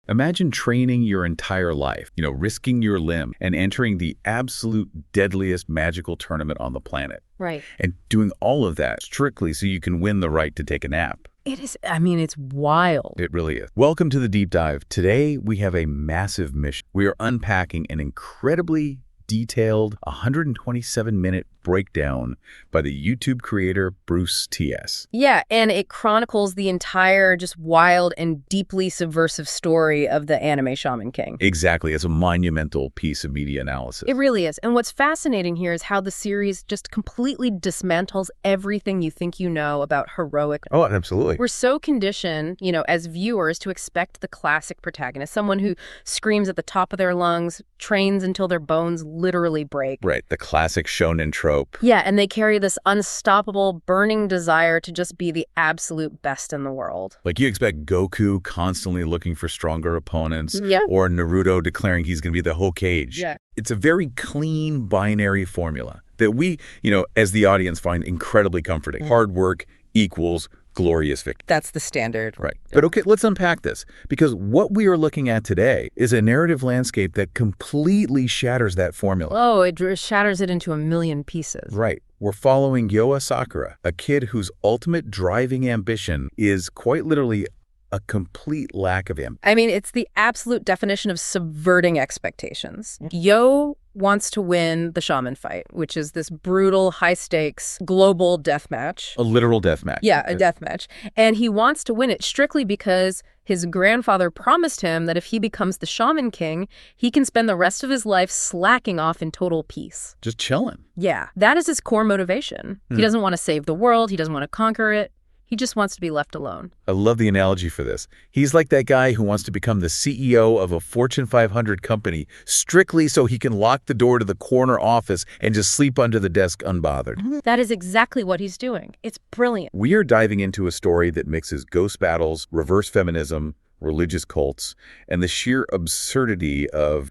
Imagine training your entire life, risking your limb and entering the absolute deadliest magical tournament on the planet. Right. And doing all of that strictly so you can win the right to take a nap. It is, it's wild. It really is. Welcome to the Deep Dive. Today, we have a massive mission. We are unpacking an incredibly detailed 127-minute breakdown by the YouTube creator Bruce T.S. Yeah, and it chronicles the entire just wild and deeply subversive story of the anime Shaman King. Exactly. It's a monumental piece of media analysis. It really is. And what's fascinating here is how the series just completely dismantles everything you think you know about heroic. Oh, absolutely. We're so conditioned, as viewers to expect the classic protagonist, someone who screams at the top of their lungs, trains until their bones literally break. Right, the classic shonen trope. Yeah, and they carry this unstoppable, burning desire to just be the absolute best in the world. Like you expect Goku constantly looking for stronger opponents, yeah, or Naruto declaring he's going to be the Hokage. Yeah. It's a very clean binary formula that we, as the audience find incredibly comforting. Hard work equals glorious victory. That's the standard. Right. But okay, let's unpack this, because what we are looking at today is a narrative landscape that completely shatters that formula. Oh, it shatters it into a million pieces. Right. We're following Yo Asakura, a kid whose ultimate driving ambition is quite literally a complete lack of ambition. It's the absolute definition of subverting expectations. Yo wants to win the shaman fight, which is this brutal, high-stakes, global death match. A literal death match. Yeah, a death match. And he wants to win it strictly because his grandfather promised him that if he becomes the Shaman King, he can spend the rest of his life slacking off in total peace. Just chilling. Yeah, that is his core motivation. He doesn't want to save the world. He doesn't want to conquer it. He just wants to be left alone. I love the analogy for this. He's like that guy who wants to become the CEO of a Fortune 500 company strictly so he can lock the door to the corner office and just sleep under the desk unbothered. That is exactly what he's doing. It's brilliant. We are diving into a story that mixes ghost battles, reverse feminism, religious cults, and the sheer absurdity of,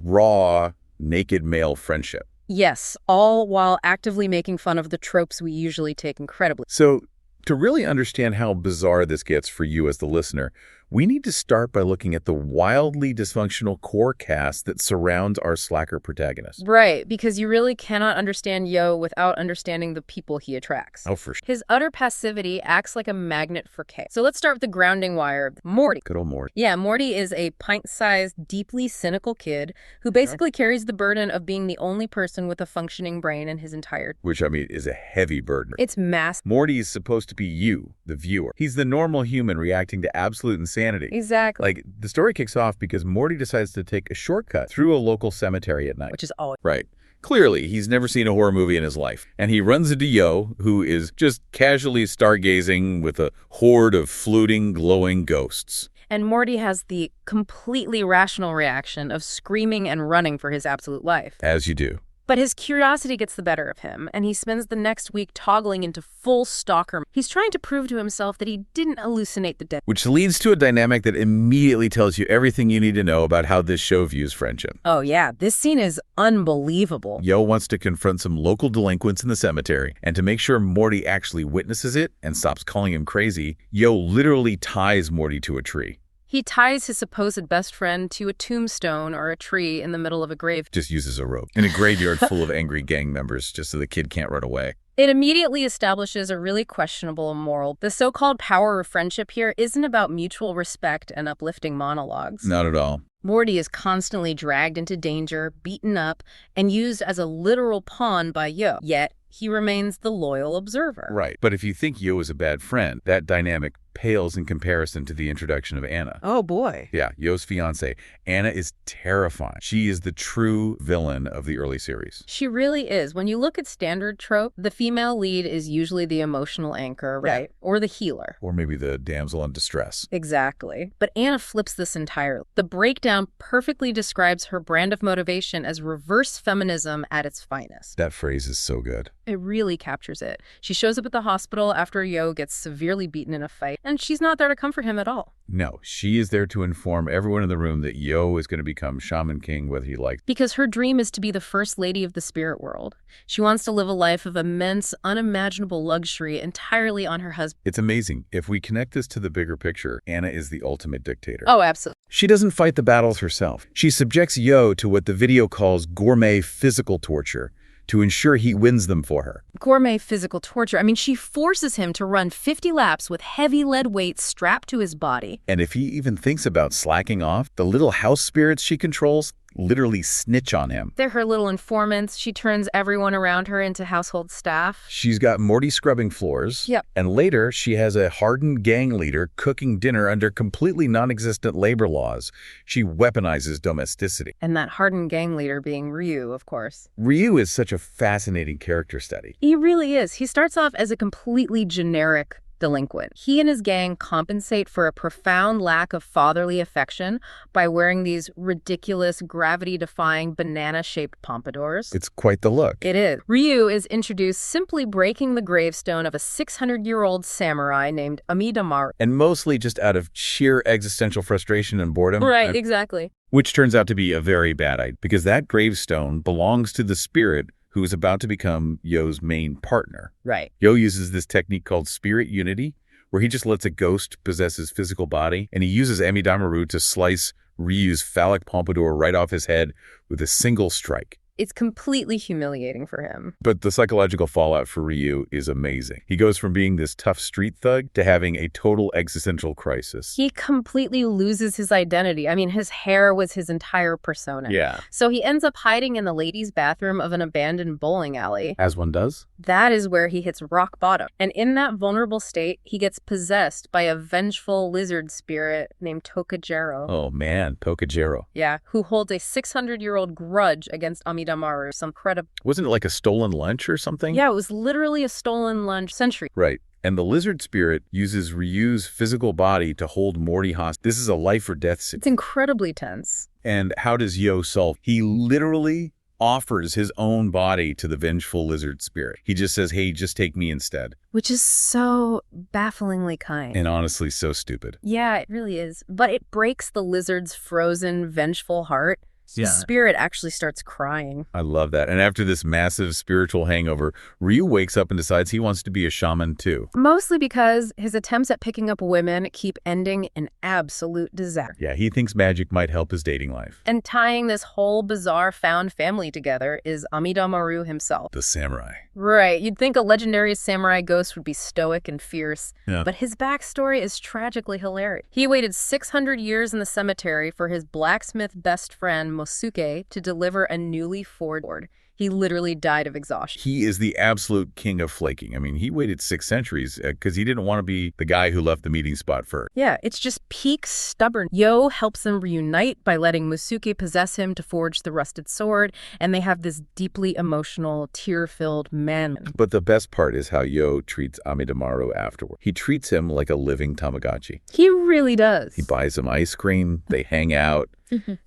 raw, naked male friendship. Yes, all while actively making fun of the tropes we usually take incredibly. So, to really understand how bizarre this gets for you as the listener, we need to start by looking at the wildly dysfunctional core cast that surrounds our slacker protagonist. Right, because you really cannot understand Yo without understanding the people he attracts. Oh, for sure. His utter passivity acts like a magnet for chaos. So let's start with the grounding wire. Morty. Good old Morty. Yeah, Morty is a pint-sized, deeply cynical kid who basically carries the burden of being the only person with a functioning brain in his entire... Which, is a heavy burden. It's massive. Morty is supposed to be you, the viewer. He's the normal human reacting to absolute insanity. Exactly. Like, the story kicks off because Morty decides to take a shortcut through a local cemetery at night. Which is always... Right. Clearly, he's never seen a horror movie in his life. And he runs into Yo, who is just casually stargazing with a horde of fluting, glowing ghosts. And Morty has the completely rational reaction of screaming and running for his absolute life. As you do. But his curiosity gets the better of him, and he spends the next week toggling into full stalker. He's trying to prove to himself that he didn't hallucinate the dead. Which leads to a dynamic that immediately tells you everything you need to know about how this show views friendship. Oh yeah, this scene is unbelievable. Yo wants to confront some local delinquents in the cemetery, and to make sure Morty actually witnesses it and stops calling him crazy, Yo literally ties Morty to a tree. He ties his supposed best friend to a tombstone or a tree in the middle of a grave. Just uses a rope. In a graveyard full of angry gang members, just so the kid can't run away. It immediately establishes a really questionable moral. The so-called power of friendship here isn't about mutual respect and uplifting monologues. Not at all. Morty is constantly dragged into danger, beaten up, and used as a literal pawn by Yo. Yet, he remains the loyal observer. Right. But if you think Yo is a bad friend, that dynamic pales in comparison to the introduction of Anna. Oh, boy. Yeah, Yo's fiancée. Anna is terrifying. She is the true villain of the early series. She really is. When you look at standard trope, the female lead is usually the emotional anchor, right? Yeah. Or the healer. Or maybe the damsel in distress. Exactly. But Anna flips this entirely. The breakdown perfectly describes her brand of motivation as reverse feminism at its finest. That phrase is so good. It really captures it. She shows up at the hospital after Yo gets severely beaten in a fight, And she's not there to comfort him at all. No, she is there to inform everyone in the room that Yo is going to become Shaman King whether he likes. Because her dream is to be the first lady of the spirit world. She wants to live a life of immense, unimaginable luxury entirely on her husband. It's amazing. If we connect this to the bigger picture, Anna is the ultimate dictator. Oh, absolutely. She doesn't fight the battles herself. She subjects Yo to what the video calls gourmet physical torture to ensure he wins them for her. Gourmet physical torture. I mean, she forces him to run 50 laps with heavy lead weights strapped to his body. And if he even thinks about slacking off, the little house spirits she controls literally snitch on him. They're her little informants. She turns everyone around her into household staff. She's got Morty scrubbing floors. Yep. And later, she has a hardened gang leader cooking dinner under completely non-existent labor laws. She weaponizes domesticity. And that hardened gang leader being Ryu, of course. Ryu is such a fascinating character study. He really is. He starts off as a completely generic delinquent. He and his gang compensate for a profound lack of fatherly affection by wearing these ridiculous, gravity-defying, banana-shaped pompadours. It's quite the look. It is. Ryu is introduced simply breaking the gravestone of a 600-year-old samurai named Amidamaru. And mostly just out of sheer existential frustration and boredom. Right, exactly. Which turns out to be a very bad idea, because that gravestone belongs to the spirit who is about to become Yo's main partner. Right. Yo uses this technique called spirit unity, where he just lets a ghost possess his physical body, and he uses Amidamaru to slice Ryu's phallic pompadour right off his head with a single strike. It's completely humiliating for him. But the psychological fallout for Ryu is amazing. He goes from being this tough street thug to having a total existential crisis. He completely loses his identity. I mean, his hair was his entire persona. Yeah. So he ends up hiding in the ladies' bathroom of an abandoned bowling alley. As one does. That is where he hits rock bottom. And in that vulnerable state, he gets possessed by a vengeful lizard spirit named Tokajiro. Oh man, Tokajiro. Yeah, who holds a 600-year-old grudge against Amidamaru. Some credible. Wasn't it like a stolen lunch or something? Yeah, it was literally a stolen lunch century. Right. And the lizard spirit uses Ryu's physical body to hold Morty hostage. This is a life or death situation. It's incredibly tense. And how does Yo solve? He literally offers his own body to the vengeful lizard spirit. He just says, hey, just take me instead. Which is so bafflingly kind. And honestly, so stupid. Yeah, it really is. But it breaks the lizard's frozen, vengeful heart. Yeah. The spirit actually starts crying. I love that. And after this massive spiritual hangover, Ryu wakes up and decides he wants to be a shaman too. Mostly because his attempts at picking up women keep ending in absolute disaster. Yeah, he thinks magic might help his dating life. And tying this whole bizarre found family together is Amidamaru himself. The samurai. Right. You'd think a legendary samurai ghost would be stoic and fierce. Yeah. But his backstory is tragically hilarious. He waited 600 years in the cemetery for his blacksmith best friend, Mosuke, to deliver a newly forged sword. He literally died of exhaustion. He is the absolute king of flaking. I mean, he waited 6 centuries because he didn't want to be the guy who left the meeting spot first. Yeah, it's just peak stubborn. Yo helps them reunite by letting Mosuke possess him to forge the rusted sword, and they have this deeply emotional, tear-filled man. But the best part is how Yo treats Amidamaru afterward. He treats him like a living Tamagotchi. He really does. He buys him ice cream, they hang out.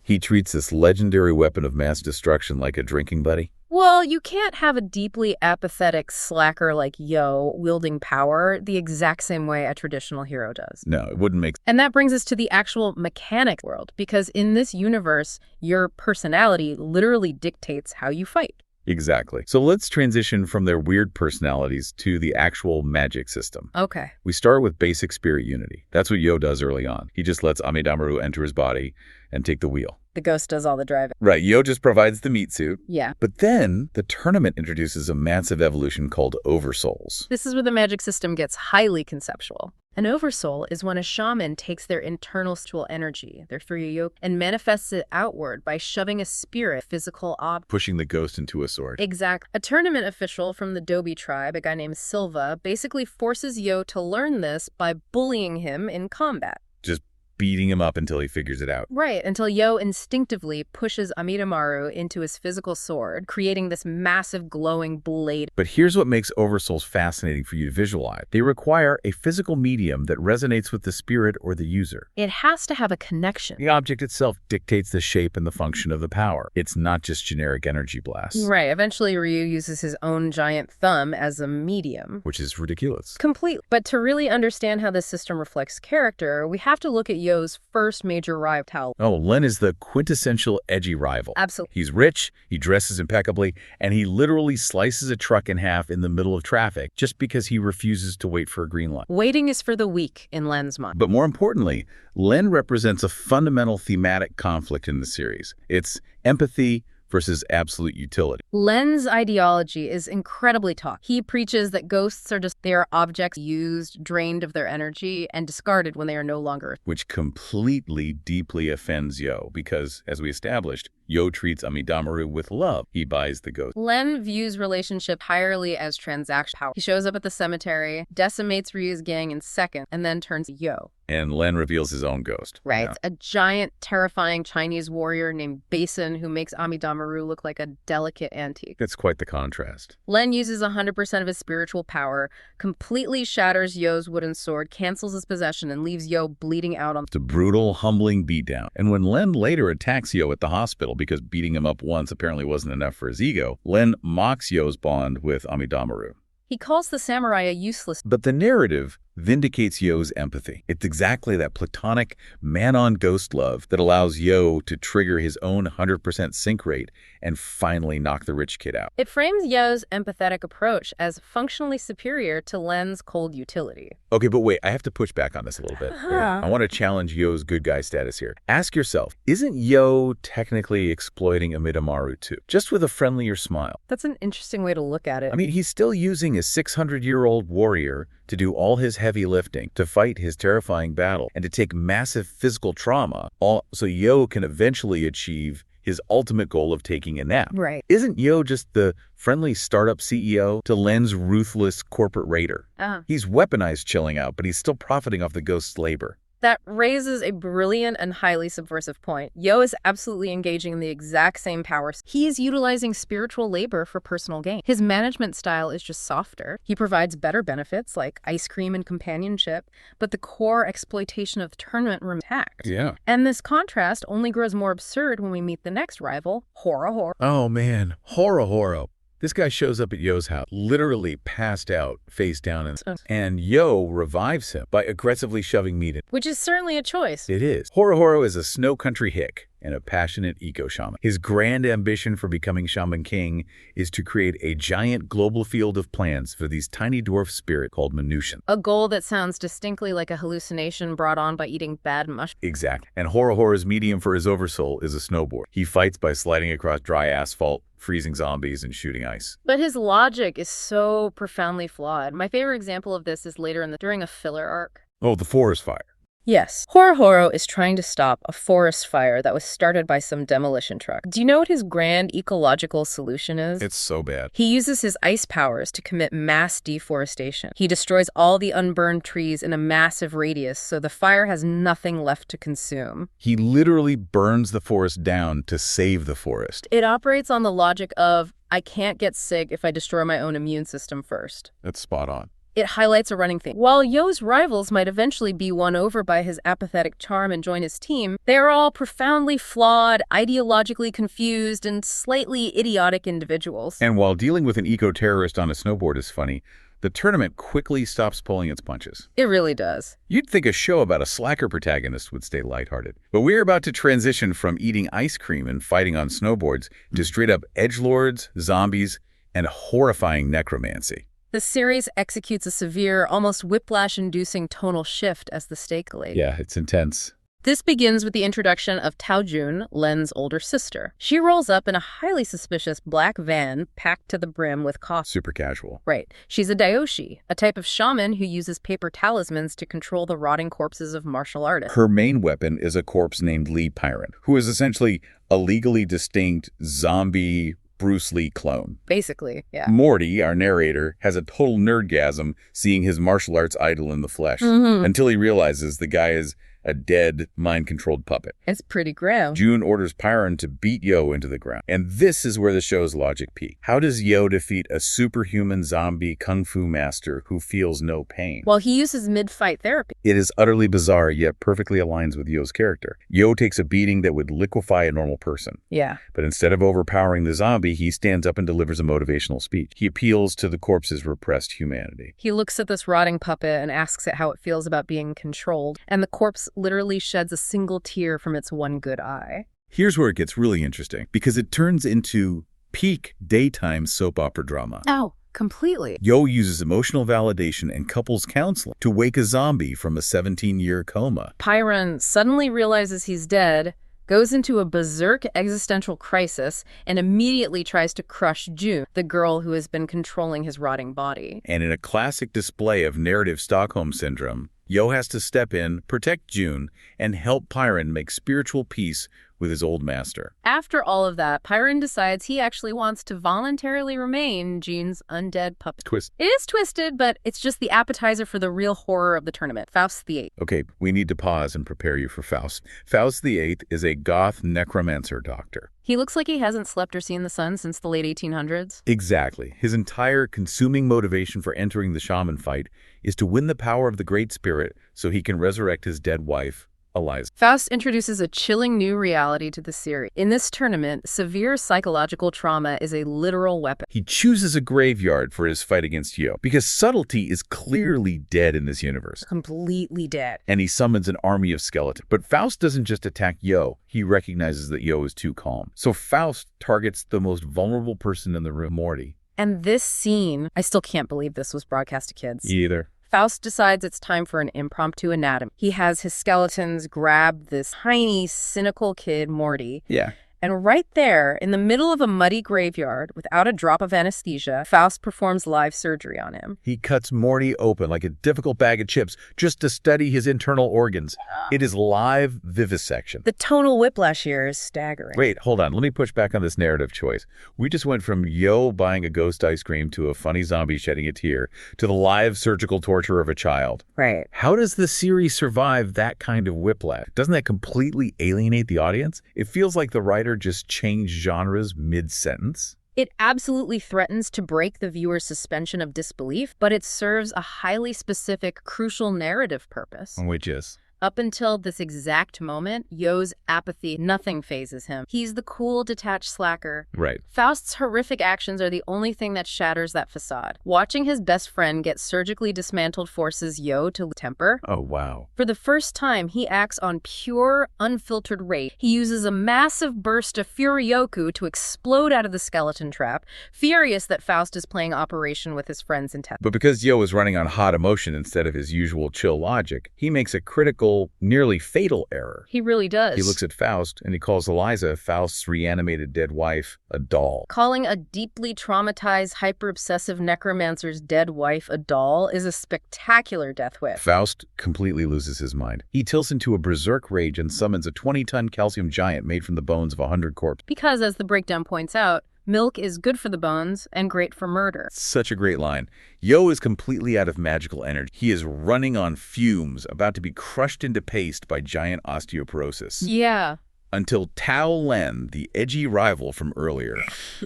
He treats this legendary weapon of mass destruction like a drinking buddy. Well, you can't have a deeply apathetic slacker like Yo wielding power the exact same way a traditional hero does. No, it wouldn't make sense. And that brings us to the actual mechanic world, because in this universe, your personality literally dictates how you fight. Exactly. So let's transition from their weird personalities to the actual magic system. Okay. We start with basic spirit unity. That's what Yo does early on. He just lets Amidamaru enter his body and take the wheel. The ghost does all the driving. Right, Yo just provides the meat suit. Yeah. But then the tournament introduces a massive evolution called Oversouls. This is where the magic system gets highly conceptual. An oversoul is when a shaman takes their internal spiritual energy, their Furyuyoku, and manifests it outward by shoving a spirit, physical object. Pushing the ghost into a sword. Exactly. A tournament official from the Dobi tribe, a guy named Silva, basically forces Yo to learn this by bullying him in combat. Just beating him up until he figures it out. Right, until Yo instinctively pushes Amidamaru into his physical sword, creating this massive glowing blade. But here's what makes Oversouls fascinating for you to visualize. They require a physical medium that resonates with the spirit or the user. It has to have a connection. The object itself dictates the shape and the function of the power. It's not just generic energy blasts. Right, eventually Ryu uses his own giant thumb as a medium. Which is ridiculous. Completely. But to really understand how this system reflects character, we have to look at Yo's first major rival, Tao. Oh, Len is the quintessential edgy rival. Absolutely. He's rich, he dresses impeccably, and he literally slices a truck in half in the middle of traffic just because he refuses to wait for a green light. Waiting is for the weak in Len's mind. But more importantly, Len represents a fundamental thematic conflict in the series. It's empathy versus absolute utility. Len's ideology is incredibly tough. He preaches that ghosts are just they are objects used, drained of their energy, and discarded when they are no longer. Which completely, deeply offends Yo because, as we established, Yo treats Amidamaru with love. He buys the ghost. Len views relationship entirely as transaction power. He shows up at the cemetery, decimates Ryu's gang in seconds, and then turns to Yo. And Len reveals his own ghost. Right. Yeah. A giant, terrifying Chinese warrior named Basin who makes Amidamaru look like a delicate antique. That's quite the contrast. Len uses 100% of his spiritual power, completely shatters Yo's wooden sword, cancels his possession, and leaves Yo bleeding out on. It's a brutal, humbling beatdown. And when Len later attacks Yo at the hospital because beating him up once apparently wasn't enough for his ego, Len mocks Yo's bond with Amidamaru. He calls the samurai a useless. But the narrative vindicates Yo's empathy. It's exactly that platonic, man-on ghost love that allows Yo to trigger his own 100% sync rate and finally knock the rich kid out. It frames Yo's empathetic approach as functionally superior to Len's cold utility. Okay, but wait, I have to push back on this a little bit. I want to challenge Yo's good guy status here. Ask yourself, isn't Yo technically exploiting Amidamaru too? Just with a friendlier smile. That's an interesting way to look at it. I mean, he's still using a 600-year-old warrior to do all his heavy lifting, to fight his terrifying battle, and to take massive physical trauma, all so Yo can eventually achieve his ultimate goal of taking a nap. Right. Isn't Yo just the friendly startup CEO to Len's ruthless corporate raider? He's weaponized chilling out, but he's still profiting off the ghost's labor. That raises a brilliant and highly subversive point. Yo is absolutely engaging in the exact same powers. He is utilizing spiritual labor for personal gain. His management style is just softer. He provides better benefits like ice cream and companionship, but the core exploitation of the tournament remains intact. Yeah. And this contrast only grows more absurd when we meet the next rival, Horo. Oh man, Horo. This guy shows up at Yo's house, literally passed out, face down, and Yo revives him by aggressively shoving meat in. Which is certainly a choice. It is. Horo is a snow country hick and a passionate eco-shaman. His grand ambition for becoming Shaman King is to create a giant global field of plants for these tiny dwarf spirits called Minution. A goal that sounds distinctly like a hallucination brought on by eating bad mushrooms. Exactly. And Horo's medium for his Oversoul is a snowboard. He fights by sliding across dry asphalt, freezing zombies, and shooting ice. But his logic is so profoundly flawed. My favorite example of this is later during a filler arc. Oh, the forest fire. Yes. Horo is trying to stop a forest fire that was started by some demolition truck. Do you know what his grand ecological solution is? It's so bad. He uses his ice powers to commit mass deforestation. He destroys all the unburned trees in a massive radius, so the fire has nothing left to consume. He literally burns the forest down to save the forest. It operates on the logic of, I can't get sick if I destroy my own immune system first. That's spot on. It highlights a running theme. While Yo's rivals might eventually be won over by his apathetic charm and join his team, they are all profoundly flawed, ideologically confused, and slightly idiotic individuals. And while dealing with an eco-terrorist on a snowboard is funny, the tournament quickly stops pulling its punches. It really does. You'd think a show about a slacker protagonist would stay lighthearted. But we're about to transition from eating ice cream and fighting on snowboards to straight-up edgelords, zombies, and horrifying necromancy. The series executes a severe, almost whiplash-inducing tonal shift as the stake lays. Yeah, it's intense. This begins with the introduction of Tao Jun, Len's older sister. She rolls up in a highly suspicious black van packed to the brim with coffee. Super casual. Right. She's a daioshi, a type of shaman who uses paper talismans to control the rotting corpses of martial artists. Her main weapon is a corpse named Lee Pyron, who is essentially a legally distinct zombie Bruce Lee clone. Basically, yeah. Morty, our narrator, has a total nerdgasm seeing his martial arts idol in the flesh until he realizes the guy is a dead, mind-controlled puppet. It's pretty grim. June orders Pyron to beat Yo into the ground. And this is where the show's logic peaks. How does Yo defeat a superhuman zombie kung fu master who feels no pain? Well, he uses mid-fight therapy. It is utterly bizarre, yet perfectly aligns with Yo's character. Yo takes a beating that would liquefy a normal person. Yeah. But instead of overpowering the zombie, he stands up and delivers a motivational speech. He appeals to the corpse's repressed humanity. He looks at this rotting puppet and asks it how it feels about being controlled, and the corpse literally sheds a single tear from its one good eye. Here's where it gets really interesting, because it turns into peak daytime soap opera drama. Oh, completely. Yo uses emotional validation and couples counseling to wake a zombie from a 17-year coma. Pyron suddenly realizes he's dead, goes into a berserk existential crisis, and immediately tries to crush June, the girl who has been controlling his rotting body. And in a classic display of narrative Stockholm Syndrome, Yo has to step in, protect June, and help Pyron make spiritual peace with his old master. After all of that, Pyron decides he actually wants to voluntarily remain June's undead puppet. Twist. It is twisted, but it's just the appetizer for the real horror of the tournament. Faust the Eighth. Okay, we need to pause and prepare you for Faust. Faust the Eighth is a goth necromancer doctor. He looks like he hasn't slept or seen the sun since the late 1800s. Exactly. His entire consuming motivation for entering the shaman fight is to win the power of the Great Spirit so he can resurrect his dead wife, Eliza. Faust introduces a chilling new reality to the series. In this tournament, severe psychological trauma is a literal weapon. He chooses a graveyard for his fight against Yo, because subtlety is clearly dead in this universe. Completely dead. And he summons an army of skeletons. But Faust doesn't just attack Yo, he recognizes that Yo is too calm. So Faust targets the most vulnerable person in the room, Morty. And this scene, I still can't believe this was broadcast to kids. Either. Faust decides it's time for an impromptu anatomy. He has his skeletons grab this tiny, cynical kid, Morty. Yeah. And right there, in the middle of a muddy graveyard, without a drop of anesthesia, Faust performs live surgery on him. He cuts Morty open like a difficult bag of chips just to study his internal organs. It is live vivisection. The tonal whiplash here is staggering. Wait, hold on. Let me push back on this narrative choice. We just went from Yo buying a ghost ice cream to a funny zombie shedding a tear to the live surgical torture of a child. Right. How does the series survive that kind of whiplash? Doesn't that completely alienate the audience? It feels like the writer just changed genres mid-sentence. It absolutely threatens to break the viewer's suspension of disbelief, but it serves a highly specific, crucial narrative purpose. Which is? Up until this exact moment, Yo's apathy, nothing phases him. He's the cool, detached slacker. Right. Faust's horrific actions are the only thing that shatters that facade. Watching his best friend get surgically dismantled forces Yo to lose temper. Oh, wow. For the first time, he acts on pure, unfiltered rage. He uses a massive burst of furioku to explode out of the skeleton trap, furious that Faust is playing Operation with his friends intestines. But because Yo is running on hot emotion instead of his usual chill logic, he makes a critical, nearly fatal error. He really does. He looks at Faust and he calls Eliza, Faust's reanimated dead wife, a doll. Calling a deeply traumatized, hyper-obsessive necromancer's dead wife a doll is a spectacular death wish. Faust completely loses his mind. He tilts into a berserk rage and summons a 20-ton calcium giant made from the bones of 100 corpses. Because, as the breakdown points out, milk is good for the bones and great for murder. Such a great line. Yo is completely out of magical energy. He is running on fumes, about to be crushed into paste by giant osteoporosis. Yeah. Until Tao Len, the edgy rival from earlier,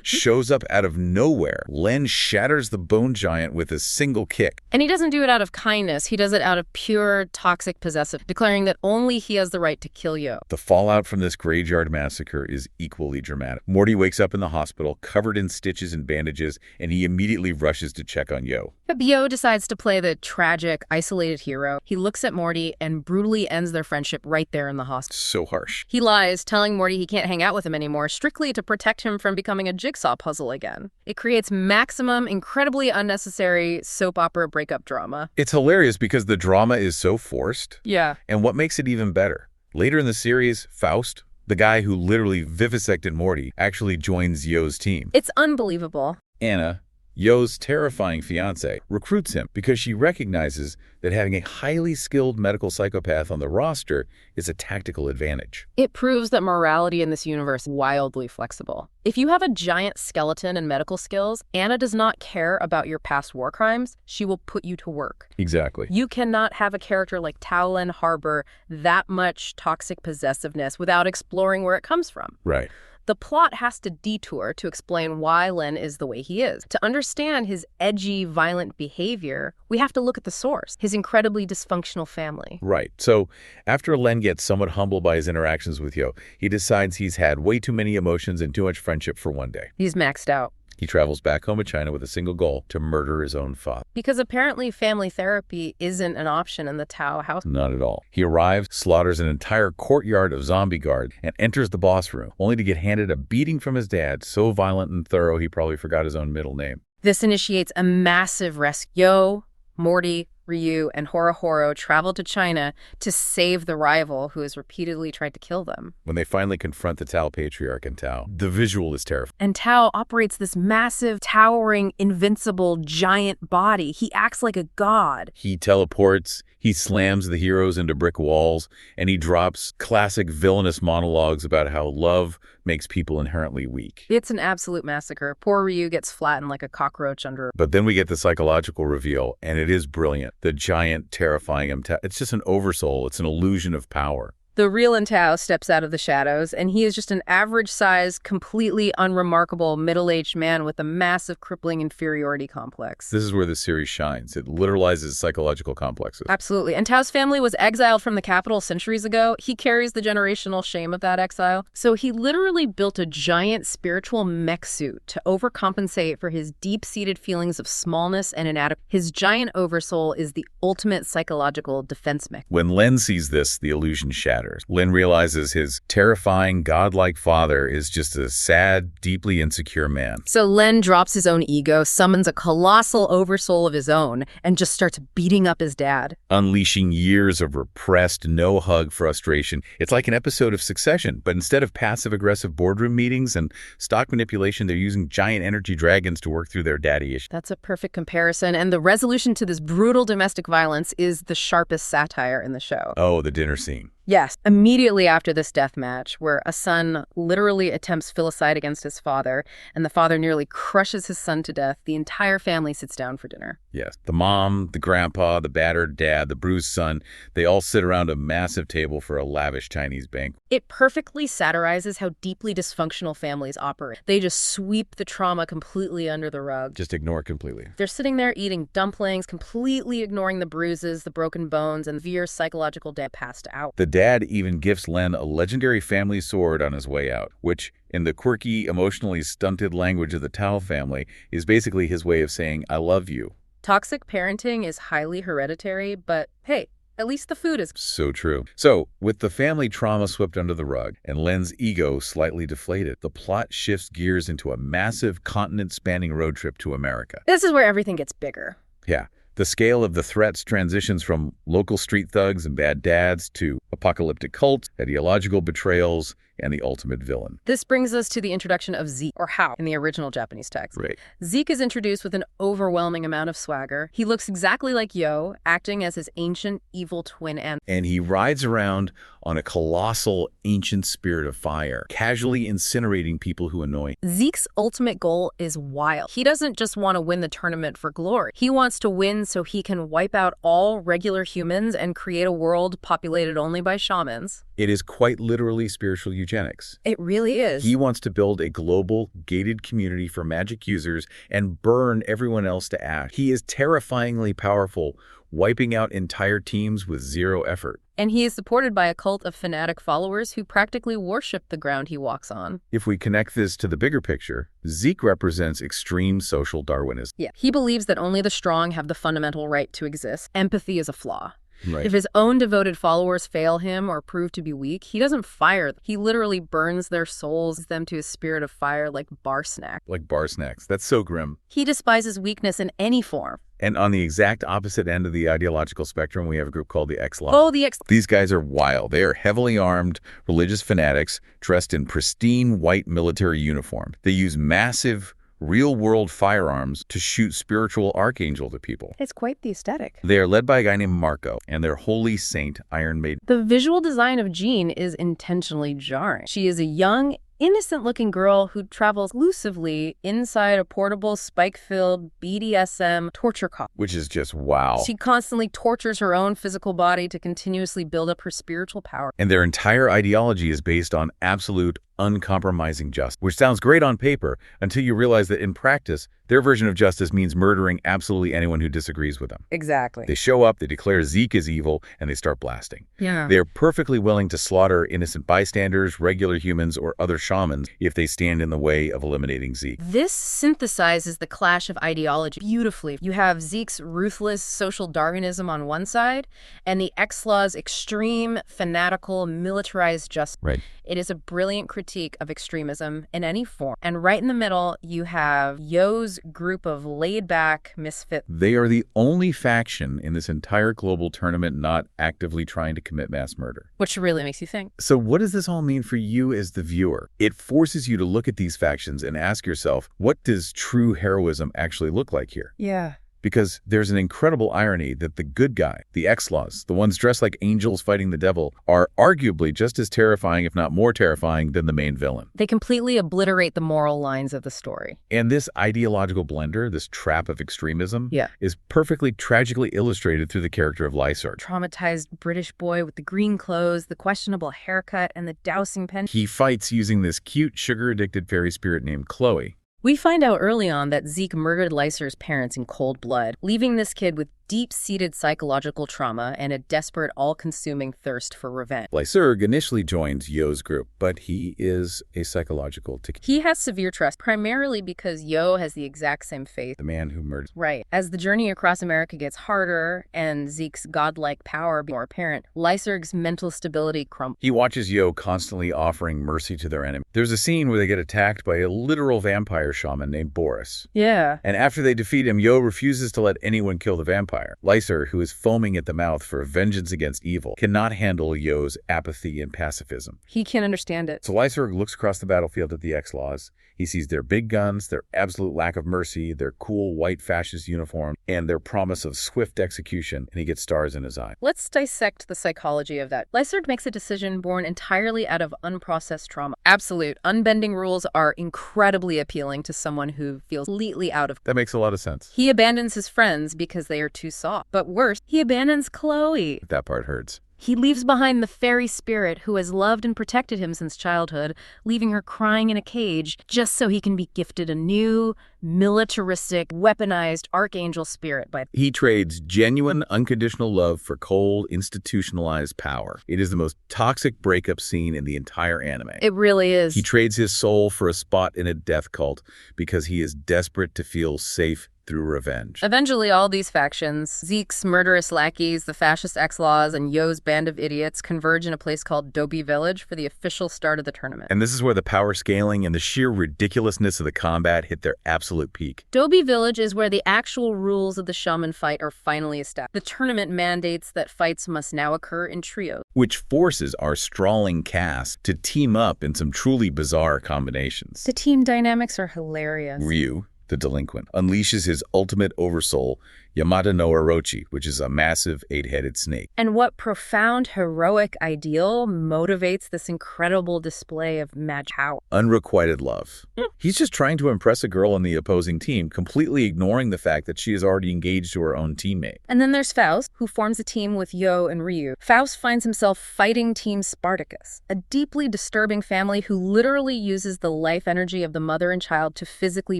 shows up out of nowhere. Len shatters the bone giant with a single kick. And he doesn't do it out of kindness. He does it out of pure, toxic possessive, declaring that only he has the right to kill Yo. The fallout from this graveyard massacre is equally dramatic. Morty wakes up in the hospital, covered in stitches and bandages, and he immediately rushes to check on Yo. But Yo decides to play the tragic, isolated hero. He looks at Morty and brutally ends their friendship right there in the hospital. So harsh. He lies, telling Morty he can't hang out with him anymore, strictly to protect him from becoming a jigsaw puzzle again. It creates maximum, incredibly unnecessary soap opera breakup drama. It's hilarious because the drama is so forced. Yeah. And what makes it even better? Later in the series, Faust, the guy who literally vivisected Morty, actually joins Yo's team. It's unbelievable. Anna, Yo's terrifying fiancée recruits him because she recognizes that having a highly skilled medical psychopath on the roster is a tactical advantage. It proves that morality in this universe is wildly flexible. If you have a giant skeleton and medical skills, Anna does not care about your past war crimes. She will put you to work. Exactly. You cannot have a character like Tao Len harbor that much toxic possessiveness without exploring where it comes from. Right. The plot has to detour to explain why Len is the way he is. To understand his edgy, violent behavior, we have to look at the source, his incredibly dysfunctional family. Right. So after Len gets somewhat humbled by his interactions with Yo, he decides he's had way too many emotions and too much friendship for one day. He's maxed out. He travels back home to China with a single goal: to murder his own father. Because apparently family therapy isn't an option in the Tao house. Not at all. He arrives, slaughters an entire courtyard of zombie guard, and enters the boss room, only to get handed a beating from his dad, so violent and thorough he probably forgot his own middle name. This initiates a massive rescue. Yo, Morty, Ryu, and Horo travel to China to save the rival who has repeatedly tried to kill them. When they finally confront the Tao patriarch and Tao, the visual is terrifying. And Tao operates this massive, towering, invincible, giant body. He acts like a god. He teleports, he slams the heroes into brick walls, and he drops classic villainous monologues about how love makes people inherently weak. It's an absolute massacre. Poor Ryu gets flattened like a cockroach under. But then we get the psychological reveal, and it is brilliant. The giant, terrifying him. It's just an oversoul. It's an illusion of power. The real Tao steps out of the shadows, and he is just an average-sized, completely unremarkable middle-aged man with a massive, crippling inferiority complex. This is where the series shines. It literalizes psychological complexes. Absolutely. And Tao's family was exiled from the capital centuries ago. He carries the generational shame of that exile. So he literally built a giant spiritual mech suit to overcompensate for his deep-seated feelings of smallness and inadequacy. His giant oversoul is the ultimate psychological defense mechanism. When Len sees this, the illusion shatters. Len realizes his terrifying, godlike father is just a sad, deeply insecure man. So Len drops his own ego, summons a colossal oversoul of his own, and just starts beating up his dad. Unleashing years of repressed, no-hug frustration. It's like an episode of Succession, but instead of passive-aggressive boardroom meetings and stock manipulation, they're using giant energy dragons to work through their daddy issues. That's a perfect comparison, and the resolution to this brutal domestic violence is the sharpest satire in the show. Oh, the dinner scene. Yes, immediately after this death match, where a son literally attempts filicide against his father, and the father nearly crushes his son to death, the entire family sits down for dinner. Yes. The mom, the grandpa, the battered dad, the bruised son, they all sit around a massive table for a lavish Chinese banquet. It perfectly satirizes how deeply dysfunctional families operate. They just sweep the trauma completely under the rug. Just ignore it completely. They're sitting there eating dumplings, completely ignoring the bruises, the broken bones, and severe psychological debt passed out. The dad even gifts Len a legendary family sword on his way out, which, in the quirky, emotionally stunted language of the Tao family, is basically his way of saying, I love you. Toxic parenting is highly hereditary, but hey, at least the food is. So true. So, with the family trauma swept under the rug and Len's ego slightly deflated, the plot shifts gears into a massive continent-spanning road trip to America. This is where everything gets bigger. Yeah. The scale of the threats transitions from local street thugs and bad dads to apocalyptic cults, ideological betrayals, and the ultimate villain. This brings us to the introduction of Zeke, or Hao, in the original Japanese text. Right. Zeke is introduced with an overwhelming amount of swagger. He looks exactly like Yo, acting as his ancient evil twin and he rides around on a colossal ancient spirit of fire, casually incinerating people who annoy. Zeke's ultimate goal is wild. He doesn't just want to win the tournament for glory. He wants to win so he can wipe out all regular humans and create a world populated only by shamans. It is quite literally spiritual eugenics. It really is. He wants to build a global, gated community for magic users and burn everyone else to ash. He is terrifyingly powerful, wiping out entire teams with zero effort. And he is supported by a cult of fanatic followers who practically worship the ground he walks on. If we connect this to the bigger picture, Zeke represents extreme social Darwinism. Yeah, he believes that only the strong have the fundamental right to exist. Empathy is a flaw. Right. If his own devoted followers fail him or prove to be weak, he doesn't fire them. He literally burns their souls, them to a spirit of fire like bar snack. Like bar snacks. That's so grim. He despises weakness in any form. And on the exact opposite end of the ideological spectrum, we have a group called the X-Law. Oh, the X. These guys are wild. They are heavily armed, religious fanatics dressed in pristine white military uniform. They use massive, real-world firearms to shoot spiritual archangels at people. It's quite the aesthetic. They are led by a guy named Marco and their holy saint, Iron Maiden. The visual design of Jean is intentionally jarring. She is a young, innocent-looking girl who travels exclusively inside a portable, spike-filled BDSM torture cot. Which is just wow. She constantly tortures her own physical body to continuously build up her spiritual power. And their entire ideology is based on absolute, uncompromising justice, which sounds great on paper until you realize that in practice, their version of justice means murdering absolutely anyone who disagrees with them. Exactly. They show up, they declare Zeke is evil, and they start blasting. Yeah. They are perfectly willing to slaughter innocent bystanders, regular humans, or other shamans if they stand in the way of eliminating Zeke. This synthesizes the clash of ideology beautifully. You have Zeke's ruthless social Darwinism on one side, and the X-Law's extreme, fanatical, militarized justice. Right. It is a brilliant critique of extremism in any form. And right in the middle, you have Yo's group of laid-back misfits. They are the only faction in this entire global tournament not actively trying to commit mass murder. Which really makes you think. So what does this all mean for you as the viewer? It forces you to look at these factions and ask yourself, what does true heroism actually look like here? Yeah. Because there's an incredible irony that the good guy, the X-Laws, the ones dressed like angels fighting the devil, are arguably just as terrifying, if not more terrifying, than the main villain. They completely obliterate the moral lines of the story. And this ideological blender, this trap of extremism, Yeah. is perfectly tragically illustrated through the character of Lyserg. Traumatized British boy with the green clothes, the questionable haircut, and the dousing pen. He fights using this cute, sugar-addicted fairy spirit named Chloe. We find out early on that Zeke murdered Lyser's parents in cold blood, leaving this kid with deep-seated psychological trauma and a desperate, all-consuming thirst for revenge. Lyserg initially joins Yo's group, but he is a psychological tick. He has severe trust, primarily because Yo has the exact same faith. The man who murdered. Right. As the journey across America gets harder and Zeke's godlike power becomes more apparent, Lyserg's mental stability crumbles. He watches Yo constantly offering mercy to their enemy. There's a scene where they get attacked by a literal vampire shaman named Boris. Yeah. And after they defeat him, Yo refuses to let anyone kill the vampire. Lyser, who is foaming at the mouth for vengeance against evil, cannot handle Yo's apathy and pacifism. He can't understand it. So Lyser looks across the battlefield at the X-Laws. He sees their big guns, their absolute lack of mercy, their cool white fascist uniform, and their promise of swift execution, and he gets stars in his eye. Let's dissect the psychology of that. Lyserg makes a decision born entirely out of unprocessed trauma. Absolute, unbending rules are incredibly appealing to someone who feels completely out of. That makes a lot of sense. He abandons his friends because they are too soft. But worse, he abandons Chloe. That part hurts. He leaves behind the fairy spirit who has loved and protected him since childhood, leaving her crying in a cage just so he can be gifted a new, militaristic, weaponized archangel spirit by. He trades genuine, unconditional love for cold, institutionalized power. It is the most toxic breakup scene in the entire anime. It really is. He trades his soul for a spot in a death cult because he is desperate to feel safe through revenge. Eventually, all these factions, Zeke's murderous lackeys, the fascist X-Laws, and Yo's band of idiots converge in a place called Dobi Village for the official start of the tournament. And this is where the power scaling and the sheer ridiculousness of the combat hit their absolute peak. Dobi Village is where the actual rules of the shaman fight are finally established. The tournament mandates that fights must now occur in trios, which forces our sprawling cast to team up in some truly bizarre combinations. The team dynamics are hilarious. Ryu, the delinquent, unleashes his ultimate Oversoul, Yamada no Orochi, which is a massive 8-headed snake. And what profound heroic ideal motivates this incredible display of magic power? Unrequited love. He's just trying to impress a girl on the opposing team, completely ignoring the fact that she is already engaged to her own teammate. And then there's Faust, who forms a team with Yo and Ryu. Faust finds himself fighting Team Spartacus, a deeply disturbing family who literally uses the life energy of the mother and child to physically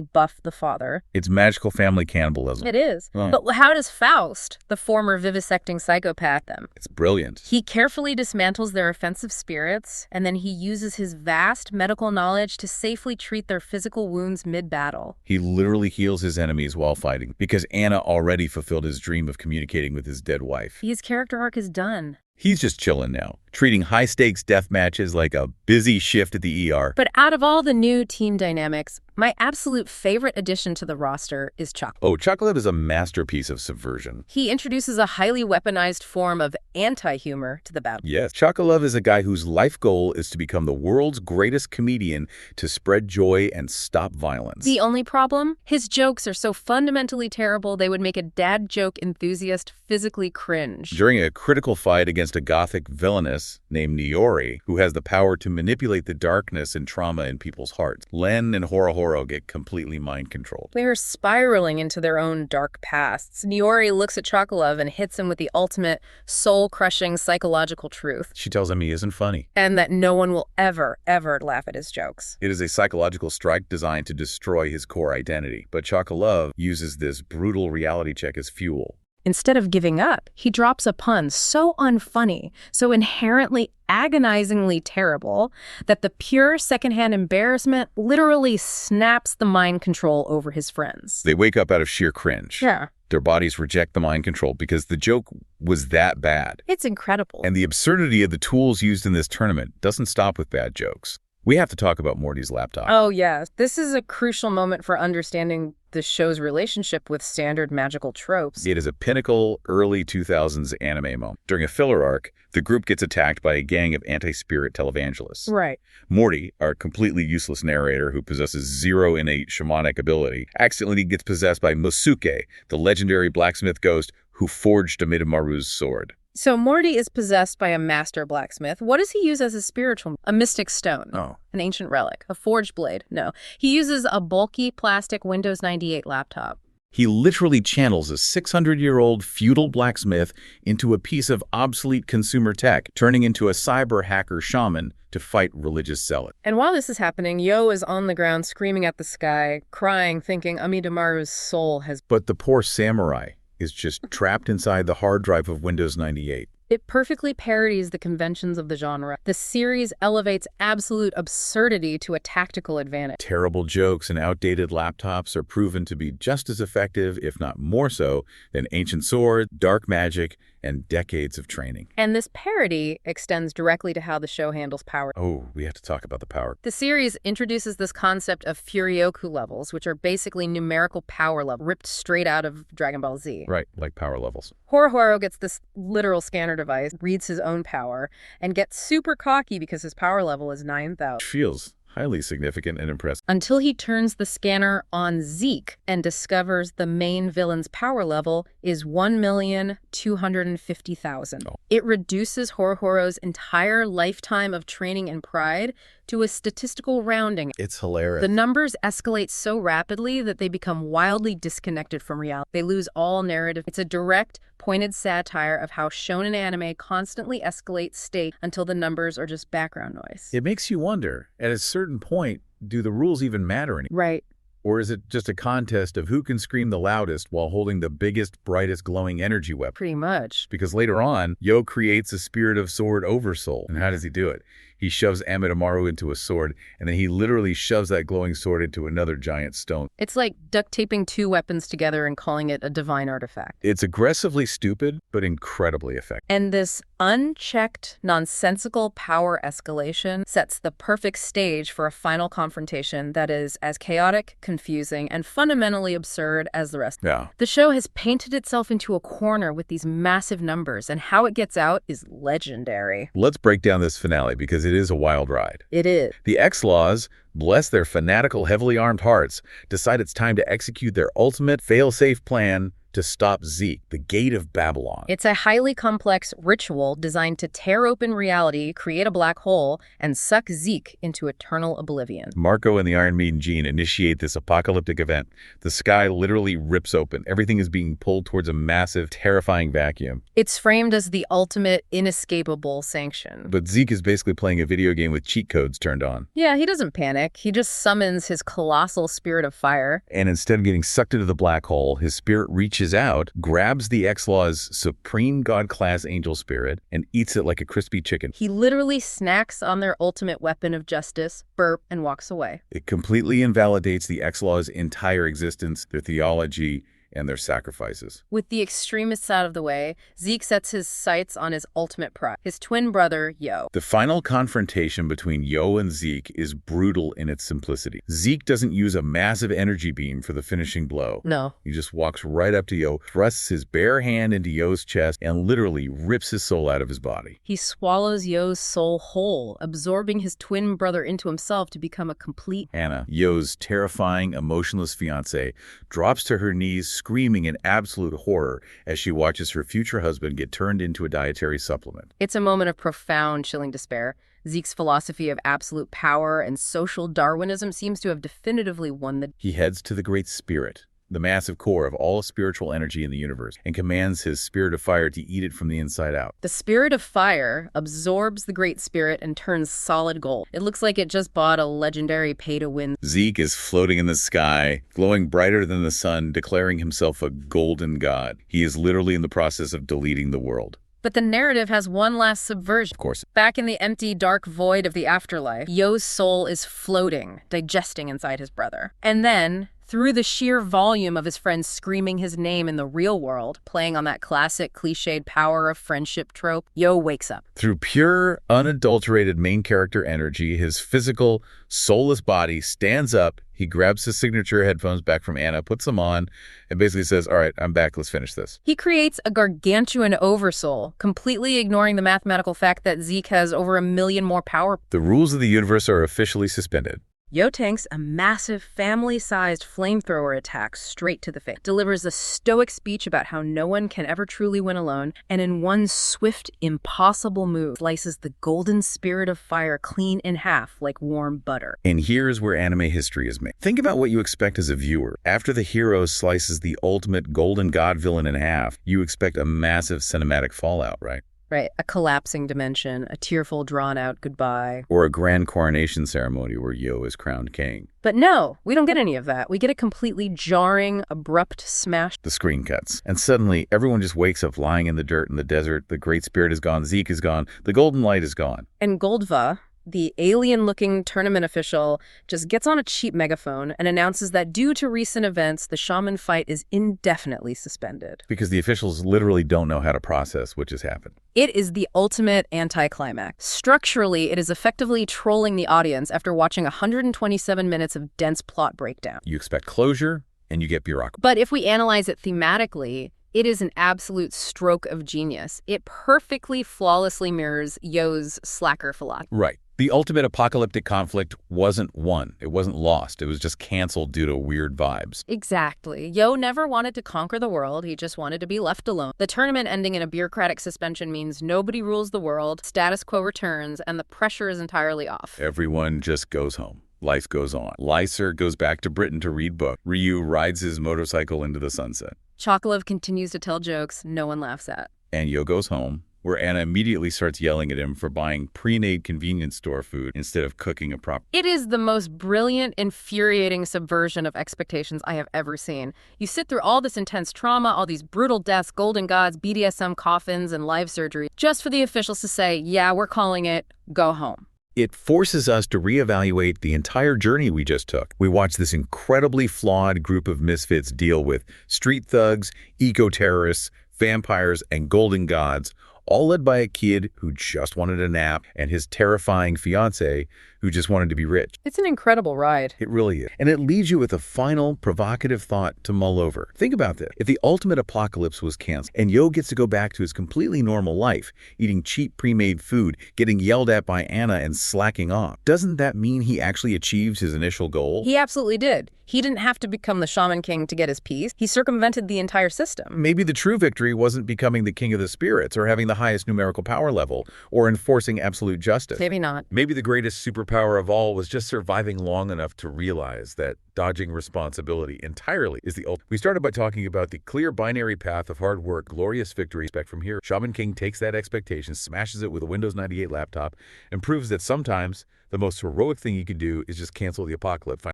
buff the father. It's magical family cannibalism. It is. But how does Faust, the former vivisecting psychopath, them? It's brilliant. He carefully dismantles their offensive spirits, and then he uses his vast medical knowledge to safely treat their physical wounds mid-battle. He literally heals his enemies while fighting, because Anna already fulfilled his dream of communicating with his dead wife. His character arc is done. He's just chilling now. treating high-stakes death matches like a busy shift at the ER. But out of all the new team dynamics, my absolute favorite addition to the roster is Chocolate. Oh, Chocolate is a masterpiece of subversion. He introduces a highly weaponized form of anti-humor to the battle. Yes, Chocolate is a guy whose life goal is to become the world's greatest comedian to spread joy and stop violence. The only problem? His jokes are so fundamentally terrible they would make a dad joke enthusiast physically cringe. During a critical fight against a gothic villainess named Niori, who has the power to manipulate the darkness and trauma in people's hearts, Len and Horo get completely mind-controlled. They're spiraling into their own dark pasts. Niori looks at Chocolove and hits him with the ultimate soul-crushing psychological truth. She tells him he isn't funny. And that no one will ever laugh at his jokes. It is a psychological strike designed to destroy his core identity. But Chocolove uses this brutal reality check as fuel. Instead of giving up, he drops a pun so unfunny, so inherently agonizingly terrible, that the pure secondhand embarrassment literally snaps the mind control over his friends. They wake up out of sheer cringe. Yeah. Their bodies reject the mind control because the joke was that bad. It's incredible. And the absurdity of the tools used in this tournament doesn't stop with bad jokes. We have to talk about Morty's laptop. Oh, yeah. This is a crucial moment for understanding the show's relationship with standard magical tropes. It is a pinnacle early 2000s anime moment. During a filler arc, the group gets attacked by a gang of anti-spirit televangelists. Right. Morty, our completely useless narrator who possesses zero innate shamanic ability, accidentally gets possessed by Mosuke, the legendary blacksmith ghost who forged Amidamaru's sword. So Morty is possessed by a master blacksmith. What does he use as a spiritual? A mystic stone. Oh. An ancient relic. A forged blade. No. He uses a bulky plastic Windows 98 laptop. He literally channels a 600-year-old feudal blacksmith into a piece of obsolete consumer tech, turning into a cyber hacker shaman to fight religious zealots. And while this is happening, Yo is on the ground screaming at the sky, crying, thinking Amidamaru's soul has... But the poor samurai is just trapped inside the hard drive of Windows 98. It perfectly parodies the conventions of the genre. The series elevates absolute absurdity to a tactical advantage. Terrible jokes and outdated laptops are proven to be just as effective, if not more so, than ancient swords, dark magic, and decades of training. And this parody extends directly to how the show handles power. Oh, we have to talk about the power. The series introduces this concept of Furyoku levels, which are basically numerical power levels ripped straight out of Dragon Ball Z. Right, like power levels. Horo gets this literal scanner device, reads his own power, and gets super cocky because his power level is 9,000. Feels highly significant and impressive. Until he turns the scanner on Zeke and discovers the main villain's power level is 1,250,000. Oh. It reduces Horo's entire lifetime of training and pride to a statistical rounding. It's hilarious. The numbers escalate so rapidly that they become wildly disconnected from reality. They lose all narrative. It's a direct, pointed satire of how shonen anime constantly escalates state until the numbers are just background noise. It makes you wonder, at a certain point, do the rules even matter anymore? Right. Or is it just a contest of who can scream the loudest while holding the biggest, brightest glowing energy weapon? Pretty much. Because later on, Yo creates a spirit of sword Oversoul. And how does he do it? He shoves Amidamaru into a sword, and then he literally shoves that glowing sword into another giant stone. It's like duct taping two weapons together and calling it a divine artifact. It's aggressively stupid, but incredibly effective. And this unchecked, nonsensical power escalation sets the perfect stage for a final confrontation that is as chaotic, confusing, and fundamentally absurd as the rest. Yeah. The show has painted itself into a corner with these massive numbers, and how it gets out is legendary. Let's break down this finale because it is a wild ride. It is. The X-Laws, bless their fanatical, heavily armed hearts, decide it's time to execute their ultimate fail-safe plan to stop Zeke, the Gate of Babylon. It's a highly complex ritual designed to tear open reality, create a black hole, and suck Zeke into eternal oblivion. Marco and the Iron Maiden Jean initiate this apocalyptic event. The sky literally rips open. Everything is being pulled towards a massive, terrifying vacuum. It's framed as the ultimate, inescapable sanction. But Zeke is basically playing a video game with cheat codes turned on. Yeah, he doesn't panic. He just summons his colossal spirit of fire. And instead of getting sucked into the black hole, his spirit reaches out, grabs the X-Law's supreme god-class angel spirit, and eats it like a crispy chicken. He literally snacks on their ultimate weapon of justice, burp, and walks away. It completely invalidates the X-Law's entire existence, their theology, and their sacrifices. With the extremists out of the way, Zeke sets his sights on his ultimate prize, his twin brother, Yo. The final confrontation between Yo and Zeke is brutal in its simplicity. Zeke doesn't use a massive energy beam for the finishing blow. No. He just walks right up to Yo, thrusts his bare hand into Yo's chest, and literally rips his soul out of his body. He swallows Yo's soul whole, absorbing his twin brother into himself to become a complete... Anna, Yo's terrifying, emotionless fiancée, drops to her knees, screaming in absolute horror as she watches her future husband get turned into a dietary supplement. It's a moment of profound, chilling despair. Zeke's philosophy of absolute power and social Darwinism seems to have definitively won the... He heads to the Great Spirit, the massive core of all spiritual energy in the universe, and commands his spirit of fire to eat it from the inside out. The spirit of fire absorbs the Great Spirit and turns solid gold. It looks like it just bought a legendary pay-to-win. Zeke is floating in the sky, glowing brighter than the sun, declaring himself a golden god. He is literally in the process of deleting the world. But the narrative has one last subversion. Of course. Back in the empty, dark void of the afterlife, Yo's soul is floating, digesting inside his brother. And then, through the sheer volume of his friends screaming his name in the real world, playing on that classic cliched power of friendship trope, Yo wakes up. Through pure, unadulterated main character energy, his physical, soulless body stands up. He grabs his signature headphones back from Anna, puts them on, and basically says, all right, I'm back, let's finish this. He creates a gargantuan Oversoul, completely ignoring the mathematical fact that Zeke has over 1 million more power. The rules of the universe are officially suspended. Yo tanks a massive family-sized flamethrower attack straight to the face, delivers a stoic speech about how no one can ever truly win alone, and in one swift, impossible move, slices the golden spirit of fire clean in half like warm butter. And here's where anime history is made. Think about what you expect as a viewer. After the hero slices the ultimate golden god villain in half, you expect a massive cinematic fallout, right? Right, a collapsing dimension, a tearful, drawn-out goodbye. Or a grand coronation ceremony where Yo is crowned king. But no, we don't get any of that. We get a completely jarring, abrupt smash. The screen cuts. And suddenly, everyone just wakes up lying in the dirt in the desert. The Great Spirit is gone. Zeke is gone. The golden light is gone. And Goldva, the alien-looking tournament official, just gets on a cheap megaphone and announces that due to recent events, the shaman fight is indefinitely suspended. Because the officials literally don't know how to process what just happened. It is the ultimate anticlimax. Structurally, it is effectively trolling the audience after watching 127 minutes of dense plot breakdown. You expect closure, and you get bureaucracy. But if we analyze it thematically, it is an absolute stroke of genius. It perfectly, flawlessly mirrors Yo's slacker philosophy. Right. The ultimate apocalyptic conflict wasn't won. It wasn't lost. It was just canceled due to weird vibes. Exactly. Yo never wanted to conquer the world. He just wanted to be left alone. The tournament ending in a bureaucratic suspension means nobody rules the world, status quo returns, and the pressure is entirely off. Everyone just goes home. Life goes on. Lyser goes back to Britain to read books. Ryu rides his motorcycle into the sunset. Chocolove continues to tell jokes no one laughs at. And Yo goes home, where Anna immediately starts yelling at him for buying pre-made convenience store food instead of cooking a proper. It is the most brilliant, infuriating subversion of expectations I have ever seen. You sit through all this intense trauma, all these brutal deaths, golden gods, BDSM coffins, and live surgery, just for the officials to say, yeah, we're calling it, go home. It forces us to reevaluate the entire journey we just took. We watched this incredibly flawed group of misfits deal with street thugs, eco-terrorists, vampires, and golden gods, all led by a kid who just wanted a nap and his terrifying fiancé who just wanted to be rich. It's an incredible ride. It really is. And it leaves you with a final, provocative thought to mull over. Think about this. If the ultimate apocalypse was canceled and Yo gets to go back to his completely normal life, eating cheap pre-made food, getting yelled at by Anna and slacking off, doesn't that mean he actually achieved his initial goal? He absolutely did. He didn't have to become the Shaman King to get his peace. He circumvented the entire system. Maybe the true victory wasn't becoming the king of the spirits or having the highest numerical power level or enforcing absolute justice. Maybe not. Maybe the greatest superpower of all was just surviving long enough to realize that dodging responsibility entirely is the ultimate. We started by talking about the clear binary path of hard work, glorious victory. Expect from here, Shaman King takes that expectation, smashes it with a Windows 98 laptop, and proves that sometimes the most heroic thing you can do is just cancel the apocalypse.